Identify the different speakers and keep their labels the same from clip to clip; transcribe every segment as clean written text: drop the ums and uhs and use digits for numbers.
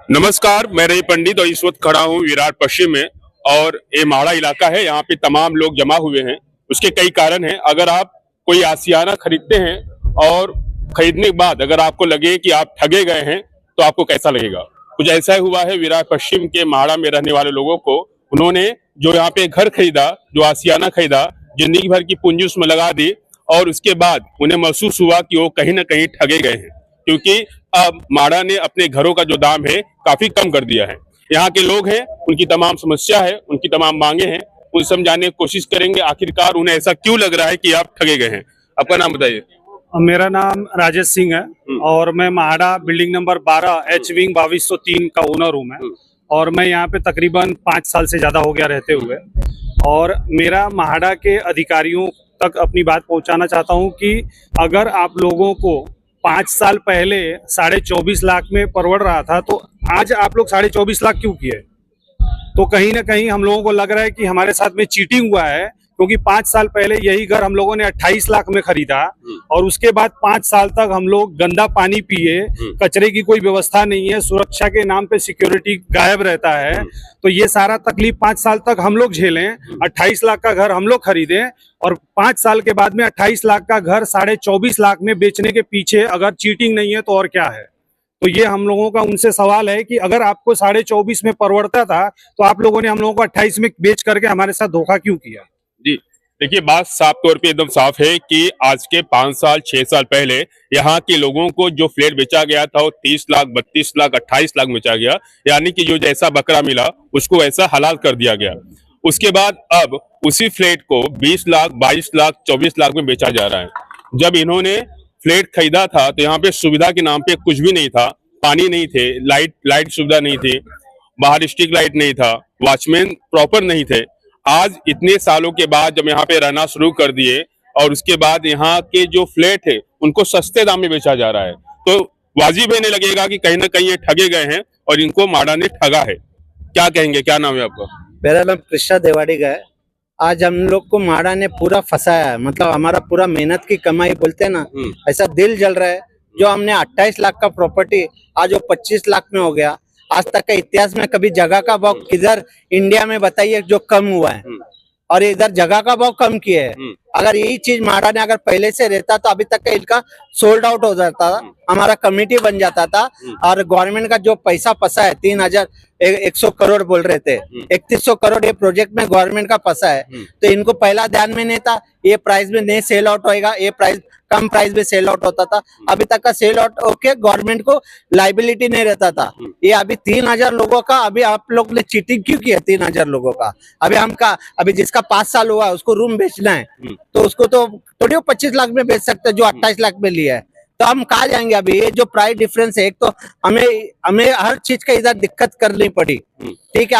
Speaker 1: नमस्कार, मैं रवि पंडित और इस वक्त खड़ा हूँ विरार पश्चिम में। और ये माड़ा इलाका है, यहाँ पे तमाम लोग जमा हुए हैं। उसके कई कारण हैं। अगर आप कोई आशियाना खरीदते हैं और खरीदने के बाद अगर आपको लगे कि आप ठगे गए हैं तो आपको कैसा लगेगा। कुछ ऐसा ही हुआ है विरार पश्चिम के माड़ा में रहने वाले लोगों को। उन्होंने जो यहाँ पे घर खरीदा, जो आशियाना खरीदा, जिंदगी भर की पूंजी उसमें लगा दी और उसके बाद उन्हें महसूस हुआ कि वो कहीं ना कहीं ठगे गए हैं, क्योंकि अब माड़ा ने अपने घरों का जो दाम है काफी कम कर दिया है। यहाँ के लोग हैं, उनकी तमाम समस्या है, उनकी तमाम मांगे हैं, उन समझाने की कोशिश करेंगे आखिरकार उन्हें ऐसा क्यों लग रहा है कि आप ठगे गए हैं। आपका नाम बताइए।
Speaker 2: मेरा नाम राजेश सिंह है और मैं माड़ा बिल्डिंग नंबर 12 एच विंग 2203 का ओनर हूँ मैं। और मैं यहाँ पे तकरीबन 5 साल से ज़्यादा हो गया रहते हुए। और मेरा माड़ा के अधिकारियों तक अपनी बात पहुँचाना चाहता हूँ कि अगर आप लोगों को 5 साल पहले 24.5 लाख में परवड़ रहा था तो आज आप लोग 24.5 लाख क्यों किए। तो कहीं ना कहीं हम लोगों को लग रहा है कि हमारे साथ में चीटिंग हुआ है, क्योंकि 5 साल पहले यही घर हम लोगों ने 28 लाख में खरीदा और उसके बाद 5 साल तक हम लोग गंदा पानी पिए, कचरे की कोई व्यवस्था नहीं है, सुरक्षा के नाम पे सिक्योरिटी गायब रहता है। तो ये सारा तकलीफ 5 साल तक हम लोग झेलें। 28 लाख का घर हम लोग खरीदें और 5 साल के बाद में 28 लाख का घर 24.5 लाख में बेचने के पीछे अगर चीटिंग नहीं है तो और क्या है। तो ये हम लोगों का उनसे सवाल है कि अगर आपको 24.5 में परवड़ता था तो आप लोगों ने हम लोगों को 28 में बेच करके हमारे साथ धोखा क्यों किया।
Speaker 1: जी देखिए, बात साफ तौर पे एकदम साफ है कि आज के 5 साल 6 साल पहले यहाँ के लोगों को जो फ्लैट बेचा गया था वो 30 लाख 32 लाख 28 लाख बेचा गया, यानी कि जो जैसा बकरा मिला उसको ऐसा हलाल कर दिया गया। उसके बाद अब उसी फ्लैट को 20 लाख 22 लाख 24 लाख में बेचा जा रहा है। जब इन्होंने फ्लैट खरीदा था तो यहाँ पे सुविधा के नाम पे कुछ भी नहीं था, पानी नहीं थे, लाइट सुविधा नहीं थी, बाहर स्ट्रीट लाइट नहीं था, वॉचमैन प्रॉपर नहीं थे। आज इतने सालों के बाद जब यहाँ पे रहना शुरू कर दिए और उसके बाद यहाँ के जो फ्लैट है उनको सस्ते दाम में बेचा जा रहा है, तो वाजिब होने लगेगा कि कहीं ना कहीं ये ठगे गए हैं और इनको माड़ा ने ठगा है। क्या कहेंगे, क्या नाम है आपका।
Speaker 3: मेरा नाम कृष्णा देवाड़ी का है। आज हम लोग को माड़ा ने पूरा फंसाया है, मतलब हमारा पूरा मेहनत की कमाई बोलते हैं ना, ऐसा दिल जल रहा है। जो हमने 28 लाख का प्रॉपर्टी आज वो 25 लाख में हो गया। आज तक का इतिहास में कभी जगह का भाव किधर इंडिया में बताइए जो कम हुआ है, और इधर जगह का भाव कम किया है। अगर यही चीज माड़ा ने अगर पहले से रहता तो अभी तक का इनका सोल्ड आउट हो जाता था, हमारा कमेटी बन जाता था। और गवर्नमेंट का जो पैसा फंसा है 3,100 करोड़ बोल रहे थे, 3100 करोड़ ये प्रोजेक्ट में गवर्नमेंट का फंसा है। तो इनको पहला ध्यान में नहीं था ये प्राइस में नहीं सेल आउट होएगा, ये प्राइस कम प्राइस में सेल आउट होता था। अभी तक का सेल आउट होके गवर्नमेंट को लाइबिलिटी नहीं रहता था। ये अभी 3,000 लोगों का, अभी आप लोग ने चीटिंग क्यों किया 3,000 लोगों का। अभी जिसका 5 साल हुआ उसको रूम बेचना है तो उसको तो थोड़ी 25 लाख में बेच सकते जो 28 लाख में लिया है। तो हम कहा जाएंगे। अभी ये जो प्राइस डिफरेंस है, एक तो हमें हर चीज का इधर दिक्कत करनी पड़ी। ठीक है,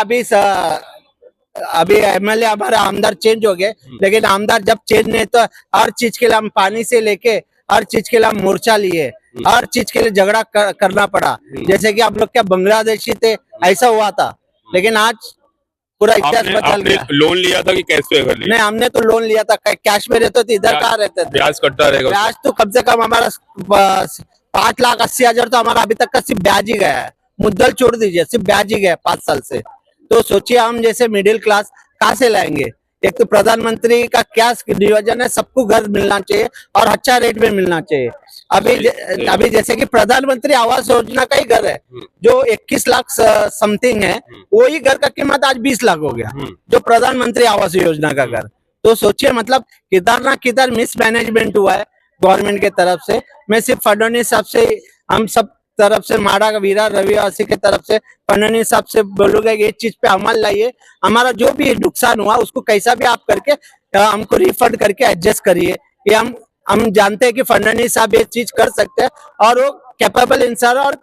Speaker 3: अभी एमएलए हमारा आमदार चेंज हो गए, लेकिन आमदार जब चेंज नहीं तो हर चीज के लिए हम पानी से लेके हर चीज के लिए हम मोर्चा लिए, हर चीज के लिए झगड़ा करना पड़ा। जैसे कि आप लोग क्या बांग्लादेशी थे ऐसा हुआ था, लेकिन आज पूरा इतिहास बदल गया।
Speaker 1: लोन लिया था कि कैश पे कर लिया।
Speaker 3: नहीं, हमने तो लोन लिया था, कैश में रहते थे, इधर कहाँ रहते थे।
Speaker 1: ब्याज कटता रहेगा।
Speaker 3: ब्याज तो कम से कम हमारा 5,80,000 तो हमारा अभी तक का सिर्फ ब्याज ही गया है। मुद्दल छोड़ दीजिए, सिर्फ ब्याज ही गया 5 साल से। तो सोचिए हम जैसे मिडिल क्लास कहाँ से लाएंगे। एक तो प्रधानमंत्री का क्या नियोजन है, सबको घर मिलना चाहिए और अच्छा रेट में मिलना चाहिए। अभी जैसे कि प्रधानमंत्री आवास योजना का ही घर है जो 21 लाख समथिंग है, वही घर का कीमत आज 20 लाख हो गया जो प्रधानमंत्री आवास योजना का घर। तो सोचिए मतलब किधर ना किधर मिसमैनेजमेंट हुआ है गवर्नमेंट के तरफ से। मैं सिर्फ फडणवीस साहब से, हम सब तरफ से, माड़ा का विरार रविवासी के तरफ से फडणवीस साहब से बोलूंगा कि ये चीज पे अमल लाइए। हमारा जो भी नुकसान हुआ उसको कैसा भी आप करके हमको रिफंड करके एडजस्ट करिए। ये हम जानते हैं कि फडणवीस साहब ये चीज कर सकते हैं और वो कैपेबल इंसान, और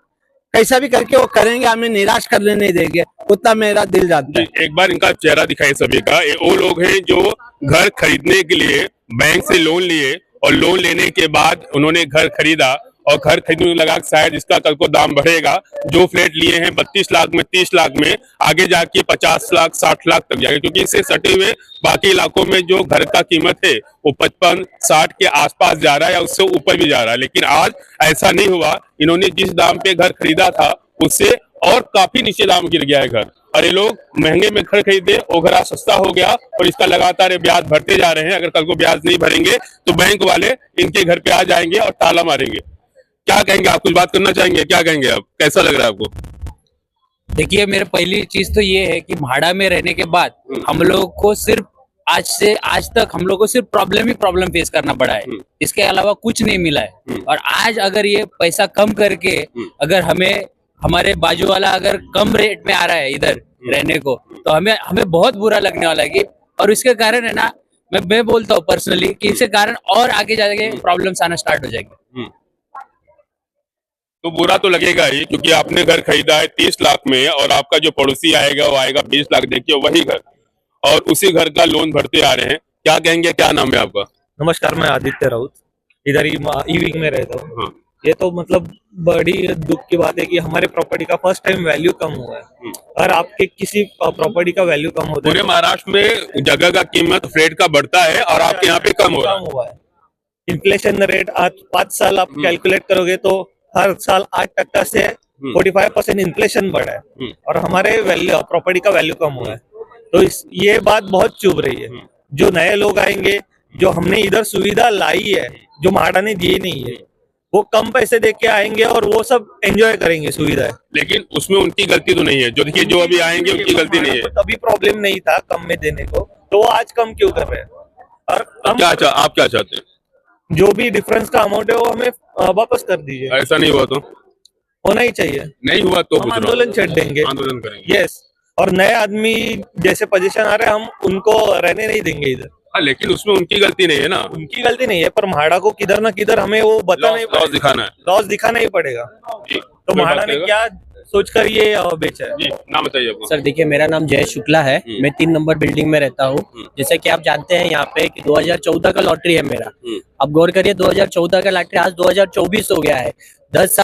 Speaker 3: कैसा भी करके वो करेंगे, हमें निराश करने नहीं देंगे, उतना मेरा दिल जानता है।
Speaker 1: एक बार इनका चेहरा दिखाए सभी का। वो लोग हैं जो घर खरीदने के लिए बैंक से लोन लिए और लोन लेने के बाद उन्होंने घर खरीदा और घर खरीदने लगा शायद इसका कल को दाम बढ़ेगा। जो फ्लैट लिए हैं 32 लाख में 30 लाख में, आगे जाके 50 लाख 60 लाख तक जाएगा, क्योंकि इससे सटे हुए बाकी इलाकों में जो घर का कीमत है वो 55-60 के आसपास जा रहा है या उससे ऊपर भी जा रहा है। लेकिन आज ऐसा नहीं हुआ। इन्होंने जिस दाम पे घर खरीदा था उससे और काफी नीचे दाम गिर गया है घर, और ये लोग महंगे में घर खरीदे, वो घर आज सस्ता हो गया और इसका लगातार ये ब्याज भरते जा रहे हैं। अगर कल को ब्याज नहीं भरेंगे तो बैंक वाले इनके घर पे आ जाएंगे और ताला मारेंगे। क्या कहेंगे आप? कुछ बात करना चाहेंगे? क्या कहेंगे आप? कैसा लग रहा है आपको?
Speaker 4: देखिए, मेरा पहली चीज तो ये है कि भाड़ा में रहने के बाद हम लोग को सिर्फ आज से आज तक हम लोग को सिर्फ प्रॉब्लम ही प्रॉब्लम फेस करना पड़ा है, इसके अलावा कुछ नहीं मिला है। और आज अगर ये पैसा कम करके अगर हमें हमारे बाजू वाला अगर कम रेट में आ रहा है इधर रहने को, तो हमें बहुत बुरा लगने वाला है कि, और इसके कारण है ना, मैं बोलता हूँ पर्सनली कि इसके कारण और आगे जाके प्रॉब्लम्स आना स्टार्ट हो जाएगी।
Speaker 1: तो बुरा तो लगेगा ही, क्योंकि आपने घर खरीदा है 30 लाख में और आपका जो पड़ोसी आएगा वो आएगा 20 लाख देखिए वही घर, और उसी घर का लोन भरते आ रहे हैं। क्या कहेंगे? क्या नाम है आपका?
Speaker 5: नमस्कार, मैं आदित्य राउत, इधर ही ई-विंग में रहता हूँ।
Speaker 1: हाँ।
Speaker 5: ये तो मतलब बड़ी दुख की बात है कि हमारे प्रॉपर्टी का फर्स्ट टाइम वैल्यू कम हुआ है। अगर आपके किसी प्रॉपर्टी का वैल्यू कम होता है,
Speaker 1: पूरे महाराष्ट्र में जगह का कीमत फ्लैट का बढ़ता है और आपके यहाँ पे कम हुआ है।
Speaker 5: इन्फ्लेशन रेट आज 5 साल आप कैलकुलेट करोगे तो हर साल 8% से 45% इन्फ्लेशन बढ़ा है और हमारे वैल्यू प्रॉपर्टी का वैल्यू कम हुआ है। तो ये बात बहुत चुभ रही है। जो नए लोग आएंगे, जो हमने इधर सुविधा लाई है, जो म्हाडा ने दी नहीं है, वो कम पैसे दे के आएंगे और वो सब एंजॉय करेंगे सुविधा।
Speaker 1: लेकिन उसमें उनकी गलती तो नहीं है, जो देखिए जो अभी आएंगे उनकी गलती नहीं है।
Speaker 5: तभी प्रॉब्लम नहीं था कम में देने को, तो वो आज कम क्यों कर रहे हैं? और
Speaker 1: आप क्या चाहते हैं?
Speaker 5: जो भी डिफरेंस का अमाउंट है वो हमें वापस कर दीजिए।
Speaker 1: ऐसा नहीं हुआ तो
Speaker 5: होना ही चाहिए।
Speaker 1: नहीं हुआ तो
Speaker 5: हम आंदोलन छेड़ देंगे,
Speaker 1: आंदोलन करेंगे।
Speaker 5: यस। और नए आदमी जैसे पोजीशन आ रहे हैं, हम उनको रहने नहीं देंगे इधर।
Speaker 1: हाँ, लेकिन उसमें उनकी गलती नहीं है ना।
Speaker 5: उनकी गलती नहीं है, पर म्हाडा को किधर ना किधर हमें वो बताना ही
Speaker 1: लॉस दिखाना है।
Speaker 5: लॉस दिखाना ही पड़ेगा। तो म्हाडा ने क्या सोचकर ये बेचा है?
Speaker 1: जी, नाम बताइए आपको।
Speaker 6: सर देखिए, मेरा नाम जय शुक्ला है, मैं 3 नंबर बिल्डिंग में रहता हूँ। जैसे कि आप जानते हैं यहाँ पे कि 2014 का लॉटरी है मेरा। अब गौर करिए, 2014 का लॉटरी आज 2024 हो गया है। 10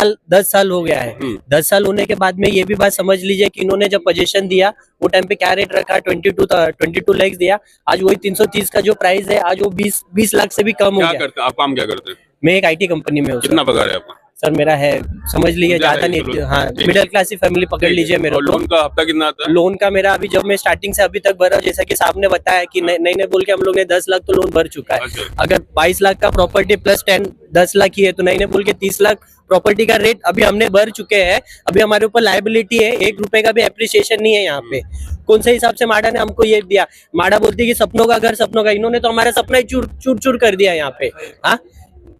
Speaker 6: साल हो गया है। 10 साल होने के बाद में ये भी बात समझ लीजिए कि इन्होंने जब पोजीशन दिया वो टाइम पे क्या रेट रखा, 22 लाख दिया। आज वही 330 का जो प्राइस है, आज वो 20 लाख से भी कम हो गया।
Speaker 1: क्या करते हैं आप? काम क्या करते हैं?
Speaker 6: मैं एक IT कंपनी में हूँ।
Speaker 1: कितना पगार है आपका?
Speaker 6: सर मेरा है, समझ लीजिए ज्यादा नहीं, हाँ मिडिल क्लास की फैमिली पकड़ लीजिए मेरे।
Speaker 1: लोन का हफ्ता कितना आता है?
Speaker 6: लोन का मेरा अभी जब मैं स्टार्टिंग से अभी तक भरा, जैसा कि साहब ने बताया कि नहीं बोल के हम लोग ने 10 लाख तो लोन भर चुका है।
Speaker 1: अच्छा।
Speaker 6: अगर 22 लाख का प्रॉपर्टी प्लस 10 लाख ही है तो नहीं बोल के 30 लाख प्रॉपर्टी का रेट अभी हमने भर चुके हैं। अभी हमारे ऊपर लायबिलिटी है, 1 रुपए का भी एप्रिसिएशन नहीं है यहाँ पे। कौन से हिसाब से म्हाडा ने हमको ये दिया? म्हाडा बोलती है कि सपनों का घर सपनों का, इन्होंने तो हमारा सपना ही चूर कर दिया यहाँ पे। हाँ,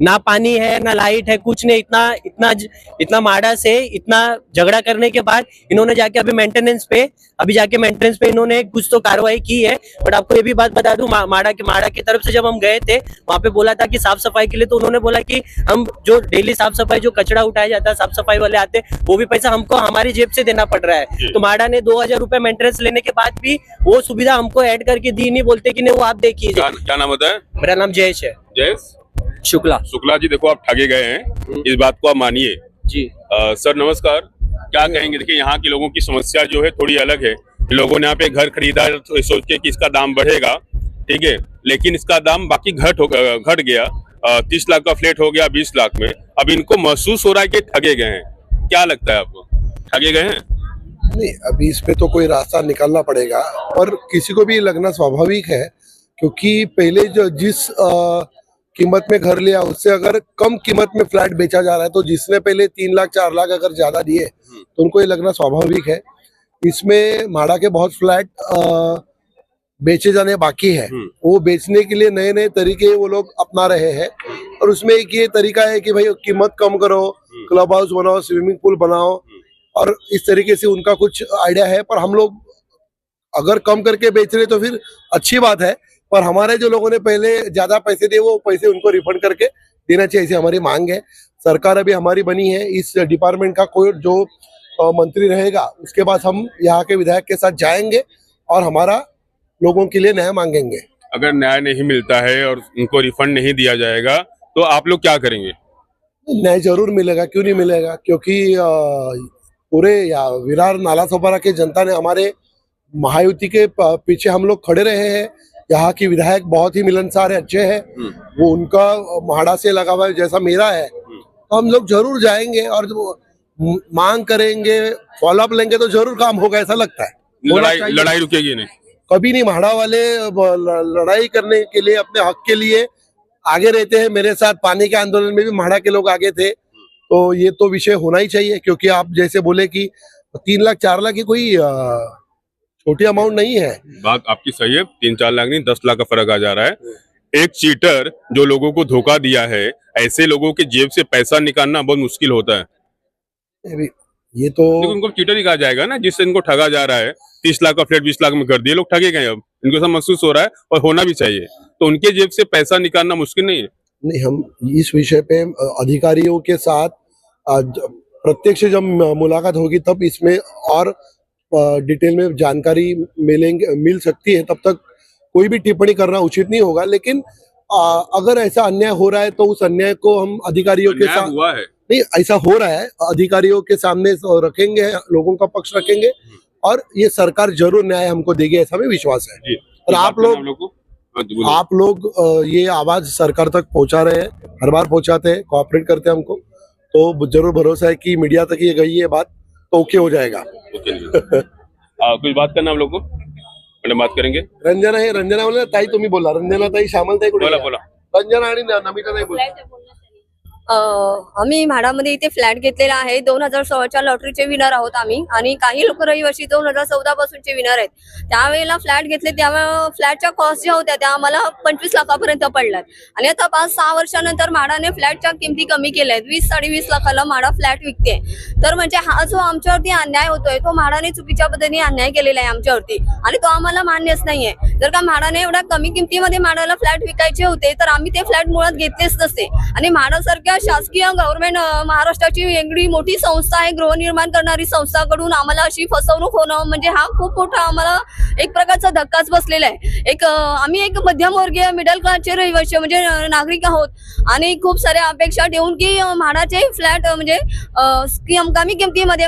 Speaker 6: ना पानी है ना लाइट है, कुछ नहीं। इतना म्हाडा से इतना झगड़ा करने के बाद इन्होंने जाके अभी मेंटेनेंस पे इन्होंने कुछ तो कार्रवाई की है। बट आपको ये भी बात बता दूं, म्हाडा की तरफ से जब हम गए थे वहां पे बोला था कि साफ सफाई के लिए, तो उन्होंने बोला कि हम जो डेली साफ सफाई, जो कचरा उठाया जाता है, साफ सफाई वाले आते, वो भी पैसा हमको हमारी जेब से देना पड़ रहा है। तो म्हाडा ने 2000 रुपए मेंटेनेंस लेने के बाद भी वो सुविधा हमको ऐड करके दी नहीं, बोलते कि नहीं वो आप देखिए।
Speaker 1: क्या नाम होता है?
Speaker 6: मेरा नाम जयेश है।
Speaker 1: जयेश
Speaker 6: शुक्ला
Speaker 1: जी, देखो आप ठगे गए हैं, इस बात को आप मानिए
Speaker 6: जी।
Speaker 1: सर नमस्कार, क्या कहेंगे? देखिए यहाँ के लोगों की समस्या जो है थोड़ी अलग है। लोगों ने यहाँ पे घर खरीदा तो सोच के कि इसका दाम बढ़ेगा, ठीक है, लेकिन इसका दाम बाकी घट गया। 30 लाख का फ्लैट हो गया 20 लाख में। अब इनको महसूस हो रहा है कि ठगे गए हैं। क्या लगता है आपको, ठगे गए हैं?
Speaker 7: नहीं, अभी इस पे तो कोई रास्ता निकालना पड़ेगा और किसी को भी लगना स्वाभाविक है, क्योंकि पहले जो जिस कीमत में घर लिया उससे अगर कम कीमत में फ्लैट बेचा जा रहा है, तो जिसने पहले 3 लाख 4 लाख अगर ज्यादा दिए तो उनको ये लगना स्वाभाविक है। इसमें म्हाडा के बहुत फ्लैट बेचे जाने बाकी है, वो बेचने के लिए नए नए तरीके वो लोग अपना रहे हैं। और उसमें एक ये तरीका है कि भाई कीमत कम करो, क्लब हाउस बनाओ, स्विमिंग पूल बनाओ, और इस तरीके से उनका कुछ आइडिया है। पर हम लोग अगर कम करके बेच रहे तो फिर अच्छी बात है, पर हमारे जो लोगों ने पहले ज्यादा पैसे दिए वो पैसे उनको रिफंड करके देना चाहिए, ऐसी हमारी मांग है। सरकार अभी हमारी बनी है, इस डिपार्टमेंट का कोई जो मंत्री रहेगा उसके बाद हम यहाँ के विधायक के साथ जाएंगे और हमारा लोगों के लिए न्याय मांगेंगे।
Speaker 1: अगर न्याय नहीं मिलता है और उनको रिफंड नहीं दिया जाएगा तो आप लोग क्या करेंगे?
Speaker 7: न्याय जरूर मिलेगा, क्यों नहीं मिलेगा, क्योंकि पूरे विरार नाला सोपारा के जनता ने हमारे महायुति के पीछे हम लोग खड़े रहे हैं। यहाँ की विधायक बहुत ही मिलनसार है, अच्छे हैं, वो उनका म्हाडा से लगा हुआ है जैसा मेरा है, तो हम लोग जरूर जाएंगे और मांग करेंगे, फॉलोअप लेंगे तो जरूर काम होगा, ऐसा लगता है। होना चाहिए।
Speaker 1: लड़ाई रुकेगी नहीं।
Speaker 7: कभी नहीं। म्हाडा वाले लड़ाई करने के लिए, अपने हक के लिए आगे रहते हैं। मेरे साथ पानी के आंदोलन में भी म्हाडा के लोग आगे थे, तो ये तो विषय होना ही चाहिए, क्योंकि आप जैसे बोले कि 3 लाख 4 लाख की कोई छोटी अमाउंट नहीं है।
Speaker 1: बात आपकी सही है, 3-4 लाख नहीं 10 लाख का फर्क आ जा रहा है। एक चीटर जो लोगों को धोखा दिया है, ऐसे लोगों के जेब से पैसा निकालना बहुत मुश्किल होता है।
Speaker 7: ये तो
Speaker 1: उनको चीटर ही कहा जाएगा ना, जिससे इनको ठगा जा रहा है। 30 लाख का फ्लैट 20 लाख में कर दिए, लोग ठगे गए। अब इनको सब महसूस हो रहा है और होना भी चाहिए, तो उनके जेब से पैसा निकालना मुश्किल नहीं है।
Speaker 7: नहीं, हम इस विषय पे अधिकारियों के साथ प्रत्यक्ष जब मुलाकात होगी तब इसमें और डिटेल में जानकारी मिल सकती है। तब तक कोई भी टिप्पणी करना उचित नहीं होगा, लेकिन अगर ऐसा अन्याय हो रहा है तो उस अन्याय को हम अधिकारियों के साथ,
Speaker 1: हुआ है
Speaker 7: नहीं ऐसा हो रहा है, अधिकारियों के सामने रखेंगे, लोगों का पक्ष रखेंगे और ये सरकार जरूर न्याय हमको देगी, ऐसा भी विश्वास है। और आप लोग ये आवाज सरकार तक पहुंचा रहे हैं, हर बार पहुंचाते हैं, कोऑपरेट करते हैं हमको, तो जरूर भरोसा है कि मीडिया तक ये गई है बात तो ओके हो जाएगा।
Speaker 1: कुछ बात करना हम लोग को, मैडम बात करेंगे।
Speaker 7: रंजना है, रंजना बोला ताई, तुम्ही बोला रंजना ताई, श्यामल ताई कुठे?
Speaker 1: बोला
Speaker 7: रंजना आणि नमिता ताई बोला।
Speaker 8: आम्ही म्हाडामध्ये इथे फ्लॅट घेतलेला आहे। 2016च्या लॉटरीचे विनर आहोत आम्ही, आणि काही लोक रहिवासी 2014 पासूनचे विनर आहेत। त्यावेळेला फ्लॅट घेतले, त्यावेळेला फ्लॅटच्या कॉस्ट ज्या होत्या त्या आम्हाला 25 लाखापर्यंत पडल्यात, आणि आता 5-6 वर्षानंतर म्हाडाने फ्लॅटच्या किमती कमी केल्या आहेत। 20-20.5 लाखाला म्हाडा फ्लॅट विकते। तर म्हणजे हा जो आमच्यावरती अन्याय होतोय तो म्हाडाने चुकीच्या पद्धतीने अन्याय केलेला आहे आमच्यावरती, आणि तो आम्हाला मान्यच नाहीये। जर का म्हाडाने एवढ्या कमी किमतीमध्ये म्हाडाला फ्लॅट विकायचे होते तर आम्ही ते फ्लॅट मुळात घेतलेच नसते। आणि म्हाडासारख्या शासकीय गव्हर्नमेंट महाराष्ट्राची वेगळी मोठी संस्था आहे, गृहनिर्माण करणारी संस्थाकडून आम्हाला अशी फसवणूक होणं म्हणजे हा खूप मोठा आम्हाला एक प्रकारचा धक्काच बसलेला आहे। आम्ही एक मध्यमवर्गीय मिडल क्लासचे रहिवासी म्हणजे नागरिक आहोत, आणि खूप साऱ्या अपेक्षा ठेवून की म्हाडाचे फ्लॅट म्हणजे कमी किमतीमध्ये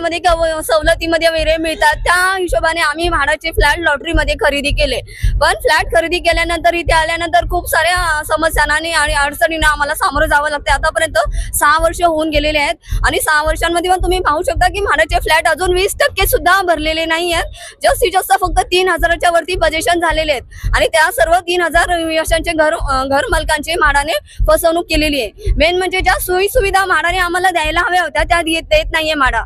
Speaker 8: सवलतीमध्ये वगैरे मिळतात, त्या हिशोबाने आम्ही म्हाडाचे फ्लॅट लॉटरीमध्ये खरेदी केले। पण फ्लॅट खरेदी केल्यानंतर इथे आल्यानंतर खूप साऱ्या समस्यांना आणि अडचणींना आम्हाला सामोरं जावं लागतं। आतापर्यंत 6 वर्ष होऊन गेलेले आहेत, आणि 6 वर्षांमध्ये पण तुम्ही पाहू शकता की म्हाडाचे फ्लॅट अजून 20% सुद्धा भरलेले नाही आहेत। जास्तीत जास्त फक्त 3,000च्या वरती पोझिशन झालेले आहेत, आणि त्या सर्व 3,000 रहिवाशांचे घर मालकांची म्हाडाने फसवणूक केलेली आहे। मेन म्हणजे ज्या सोयी सुविधा म्हाडाने आम्हाला द्यायला हव्या होत्या त्या देत नाहीये म्हाडा।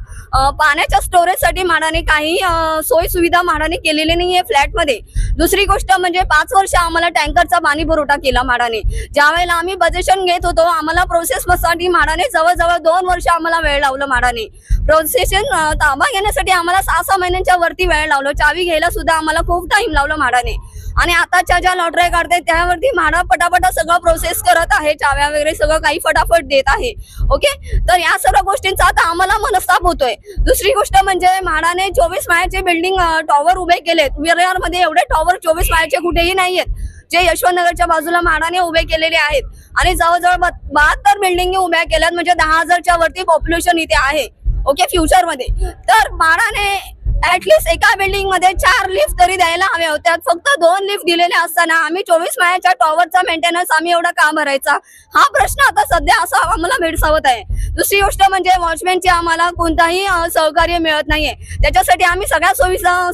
Speaker 8: पाण्याच्या स्टोरेजसाठी म्हाडाने काही सोयी सुविधा म्हाडाने केलेली नाहीये फ्लॅटमध्ये। दुसरी गोष्ट म्हणजे 5 वर्ष आम्हाला टँकरचा पाणी पुरवठा केला म्हाडाने। ज्या वेळेला आम्ही पोझिशन घेत होतो आम्हाला प्रोसेस साठी म्हाडाने जवळजवळ 2 वर्ष आम्हाला वेळ लावलं। म्हाडाने प्रोसेशन ताबा घेण्यासाठी आम्हाला 6-6 महिन्यांच्या वरती वेळ लावलं, चावी घ्यायला सुद्धा आम्हाला खूप टाइम लावलं म्हाडाने। आणि आताच्या ज्या लॉटऱ्या काढतायत त्यावरती म्हाडा पटापटा सगळं प्रोसेस करत आहे, चाव्या वगैरे सगळं काही फटाफट देत आहे। ओके, तर या सर्व गोष्टींचा आता आम्हाला मनस्ताप होतोय। दुसरी गोष्ट म्हणजे म्हाडाने 24 माळ्याचे बिल्डिंग टॉवर उभे केलेत। विरारमध्ये एवढे टॉवर 24 माळ्याचे कुठेही नाहीयेत, जे यशवंतनगरच्या बाजूला म्हाडाने उभे केलेले आहेत, आणि जवळजवळ 72 बिल्डिंग उभ्या केल्यात, म्हणजे 10,000च्या वरती पॉप्युलेशन इथे आहे। ओके, फ्युचर मध्ये तर म्हाडाने ऍटलीस्ट एका बिल्डिंग मध्ये 4 लिफ्ट तरी द्यायला हव्या होत्या। फक्त 2 लिफ्ट दिलेल्या असताना आम्ही 24 माळ्याच्या टॉवरचा मेंटेनन्स आम्ही एवढा का भरायचा, हा प्रश्न आता सध्या असा आम्हाला भेडसावत आहे। दुसरी गोष्ट म्हणजे वॉचमॅनचे आम्हाला कोणताही सहकार्य मिळत नाहीये। त्याच्यासाठी आम्ही सगळ्या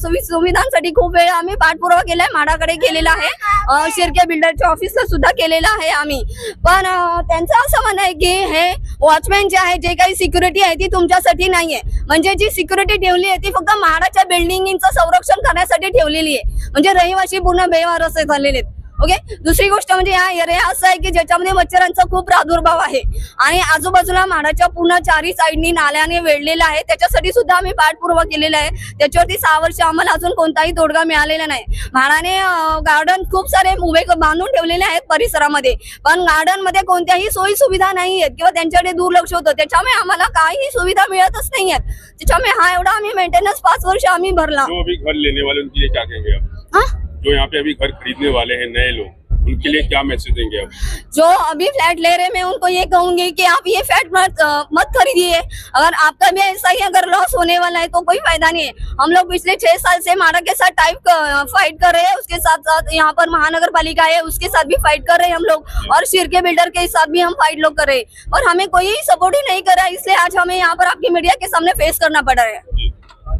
Speaker 8: सुविधांसाठी खूप वेळ आम्ही पाठपुरावा केलाय, म्हाडाकडे केलेला आहे, शिर्के बिल्डरच्या ऑफिसला सुद्धा केलेला आहे आम्ही। पण त्यांचं असं म्हणणं आहे की हे वॉचमॅन जे आहे, जे काही सिक्युरिटी आहे ती तुमच्यासाठी नाहीये, म्हणजे जी सिक्युरिटी ठेवली आहे ती फक्त म्हाडाच्या बिल्डिंगचं संरक्षण करण्यासाठी ठेवलेली आहे, म्हणजे रहिवासी पूर्ण बेवारस झालेले आहेत। ओके, दुसरी गोष्ट म्हणजे हा एरिया असा आहे की ज्याच्यामध्ये मच्छरांचा खूप प्रादुर्भाव आहे, आणि आजूबाजूला म्हाडाच्या पूर्ण 4 साईडनी नाल्याने वेढलेला आहे। त्याच्यासाठी सुद्धा आम्ही पाठपुरावा केलेला आहे, त्याच्यावरती 6 वर्ष आम्हाला अजून कोणताही तोडगा मिळालेला नाही। म्हाडाने गार्डन खूप सारे उभे बांधून ठेवलेले आहेत परिसरामध्ये, पण गार्डन मध्ये कोणत्याही सोयी सुविधा नाही आहेत किंवा त्यांच्याकडे दुर्लक्ष होतं, त्याच्यामुळे आम्हाला काही सुविधा मिळतच नाही आहेत। त्याच्यामुळे हा एवढा आम्ही मेंटेनन्स 5 वर्ष आम्ही भरला।
Speaker 1: जो अभी घर लेने वाले उनके लिए क्या कहेंगे आप? जो यहाँ पे अभी घर खरीदने वाले हैं नए लोग, उनके लिए क्या मैसेज देंगे आप?
Speaker 8: जो अभी फ्लैट ले रहे हैं मैं उनको ये कहूंगी कि आप ये फ्लैट मत खरीदिए। अगर आपका भी ऐसा ही अगर लॉस होने वाला है तो कोई फायदा नहीं है। हम लोग पिछले 6 साल से माड़ा के साथ फाइट कर रहे हैं, उसके साथ साथ यहाँ पर महानगर पालिका है उसके साथ भी फाइट कर रहे हैं हम लोग, और शिरके बिल्डर के साथ भी हम फाइट लोग कर रहे हैं, और हमें कोई सपोर्ट ही नहीं कर रहा है, इसलिए आज हमें यहाँ पर आपकी मीडिया के सामने फेस करना पड़ रहा है।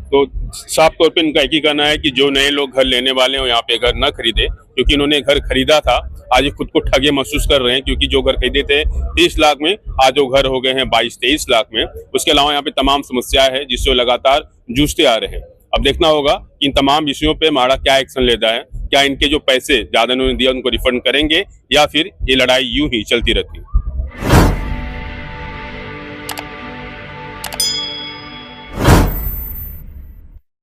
Speaker 1: तो साफ तौर पे इनका एक ही कहना है कि जो नए लोग घर लेने वाले हो यहाँ पे घर न खरीदे, क्योंकि इन्होंने घर खरीदा था, आज ये खुद को ठगे महसूस कर रहे हैं, क्योंकि जो घर खरीदे थे 30 लाख में, आज वो घर हो गए हैं 22-23 लाख में। उसके अलावा यहाँ पे तमाम समस्या है जिससे लगातार जूझते आ रहे हैं। अब देखना होगा इन तमाम विषयों पे माड़ा क्या एक्शन लेता है, क्या इनके जो पैसे ज्यादा इन्होंने दिया उनको रिफंड करेंगे या फिर ये लड़ाई यूं ही चलती रहती है।